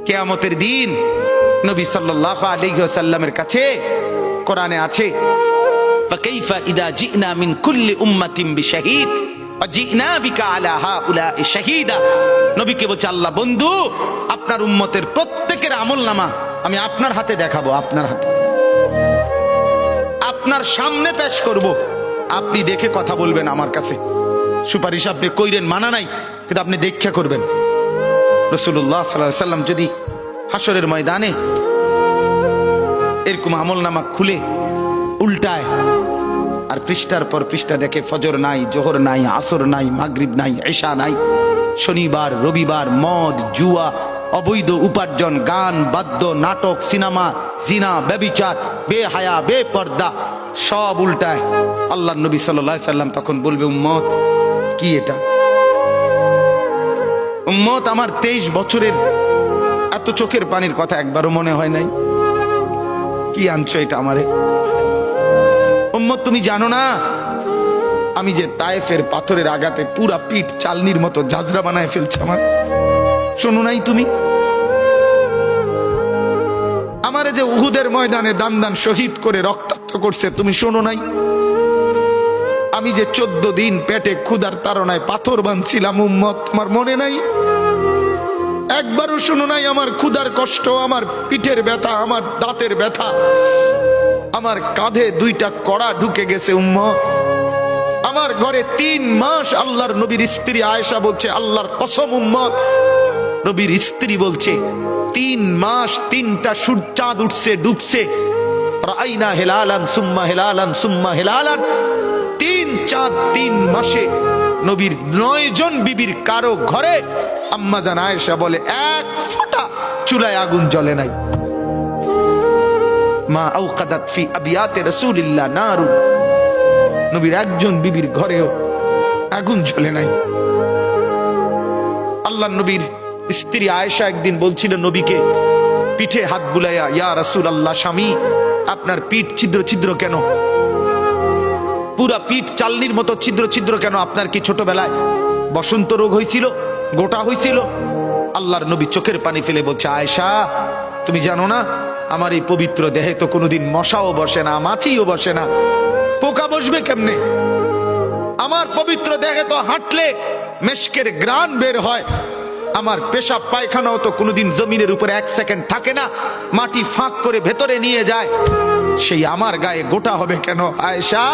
কিয়ামতের দিন নবী সাল্লাল্লাহু আলাইহি ওয়াসাল্লামের কাছে কোরআনে আছে, ফাকাইফা ইদা জিনা মিন কুল্লি উম্মাতিন বিশাহিদ ওয়া জিনা বিকা আলা হাউলাই শাহীদা। নবীকে বলছে আল্লাহ, বন্ধু আপনার উম্মতের প্রত্যেকের আমলনামা আমি আপনার হাতে দেখাবো, আপনার হাতে, আপনার সামনে পেশ করব, আপনি দেখে কথা বলবেন আমার কাছে। সুপারিশ আপনি কইরেন, মানা নাই, কিন্তু আপনি দেখা করবেন। রাসূলুল্লাহ সাল্লাল্লাহু আলাইহি ওয়াসাল্লাম যদি হাসরের ময়দানে এরকম আমলনামা খুলে উল্টায় আর পৃষ্ঠার পর পৃষ্ঠা দেখে ফজর নাই, জোহর নাই, আসর নাই, মাগরিব নাই, ঈশা নাই, শনিবার রবিবার, মদ জুয়া, অবৈধ উপার্জন, গান বাদ্য, নাটক, সিনেমা, জিনা, ব্যভিচার, বেহায়া, বেপর্দা সব উল্টায়। আল্লাহর নবী সাল্লাল্লাহু আলাইহি সাল্লাম তখন বলবে, উম্মত কি এটা? উম্মত আমার 23 বছরের এত চোখের পানির কথা একবারও মনে হয় নাই? কি আনছো এটা আমারে? উম্মত তুমি জানো না আমি যে তায়েফের পাথরের আঘাতে পুরা পিঠ চালনির মতো ঝাঁঝরা বানায় ফেলছে আমার? শোনো নাই তুমি? আমারে যে উহুদের ময়দানে দান দান শহীদ করে রক্তাক্ত করছে, তুমি শোনো নাই? আমি যে 14 দিন পেটে ক্ষুধার তাড়নায় পাথর বাঁধছিলাম, উম্মত তোমার মনে নাই? একবারও শোনো নাই আমার ক্ষুধার কষ্ট, আমার পিঠের ব্যথা, আমার দাঁতের ব্যথা, আমার কাঁধে 2টা কড়া ঢুকে গেছে উম্মত। আমার ঘরে 3 মাস আল্লাহর নবীর স্ত্রী আয়েশা বলছে, আল্লাহর কসম উম্মত, নবীর স্ত্রী বলছে 3 মাস 3টা চাঁদ উঠছে ডুবছে, রাআইনা হিলালান সুম্মা হিলালান সুম্মা হিলালান, 3 চাঁদ 3 মাসে নবীর 9 জন বিবির কারো ঘরে আম্মা জান আয়েশা বলে 1 ফোঁটা চুলায় আগুন জ্বলে নাই। মা আওকাদাত ফি আবিয়াতে রাসূলিল্লাহ নারু, নবীর একজন বিবির ঘরেও আগুন জ্বলে নাই। আল্লাহর নবীর স্ত্রী আয়েশা একদিন বলছিল নবীকে পিঠে হাত বুলাইয়া, ইয়া রাসূলুল্লাহ, স্বামী আপনার পিঠ ছিদ্র ছিদ্র কেন? পুরা পিঠ চালনির মতো ছিদ্র ছিদ্র কেন? আপনার কি ছোটবেলায় বসন্ত রোগ হয়েছিল, গোটা হয়েছিল? আল্লাহর নবী চোখের পানি ফেলে বলছে, আয়েশা তুমি জানো না আমার এই পবিত্র দেহে তো কোনোদিন মশাও বসে না, মাছিও বসে না, পোকা বসবে কেমনে? আমার পবিত্র দেহে তো হাঁটলে মেশকের গ্রান বের হয়, আমার পেশাব পায়খানাও তো কোনোদিন জমিনের উপরে 1 সেকেন্ড থাকে না, মাটি ফাঁক করে ভেতরে নিয়ে যায়, সেই আমার গায়ে গোটা হবে কেন? আয়েশা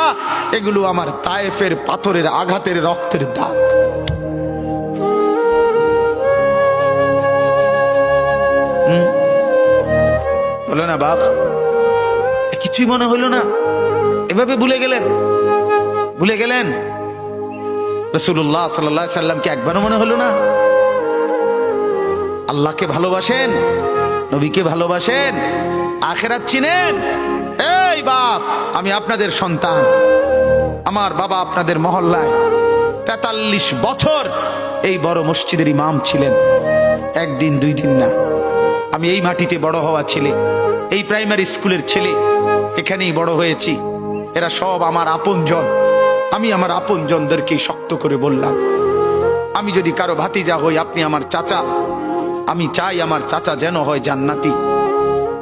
এগুলো আমার তায়েফের পাথরের আঘাতের রক্তের দাগ। হলো না বাপ? কিছুই মনে হইল না? এভাবে ভুলে গেলেন? ভুলে গেলেন রাসূলুল্লাহ সাল্লাল্লাহু আলাইহি সাল্লামকে একবারও মনে হলো না? আল্লাহকে ভালোবাসেন, নবীকে ভালোবাসেন, আখিরাত চিনেন? এই বাপ, আমি আপনাদের সন্তান, আমার বাবা আপনাদের মহল্লায় 43 বছর এই বড় মসজিদের ইমাম ছিলেন, 1 দিন 2 দিন না। আমি এই মাটিতে বড় হওয়া ছেলে, এই প্রাইমারি স্কুলের ছেলে, এখানেই বড় হয়েছি। এরা সব আমার আপনজন। আমি আমার আপনজনদেরকে শক্ত করে বললাম, আমি যদি কারো ভাতিজা হই, আপনি আমার চাচা, আমি চাই আমার চাচা যেন হয় জান্নাতি।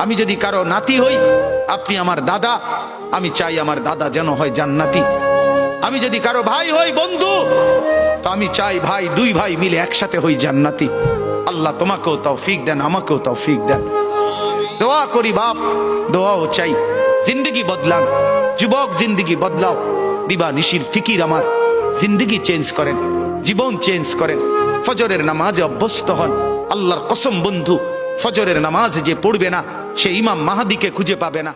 আমি যদি কারো নাতি হই, আপনি আমার দাদা, আমি চাই আমার দাদা যেন হয় জান্নাতি। আমি যদি কারো ভাই হই, বন্ধু, তো আমি চাই ভাই 2 ভাই মিলে একসাথে হই জান্নাতি। আল্লাহ তোমাকেও তৌফিক দেন, আমাকেও তৌফিক দেন। দোয়া করি বাপ, দোয়াও চাই। জিন্দগি বদলান যুবক, জিন্দগি বদলাও। দিবা নিশির ফিকির আমার, জিন্দগি চেঞ্জ করেন, জীবন চেঞ্জ করেন। ফজরের নামাজে অভ্যস্ত হন। আল্লাহর কসম বন্ধু, ফজরের নামাজ যে পড়বে না, সে ইমাম মাহাদিকে খুঁজে পাবে না।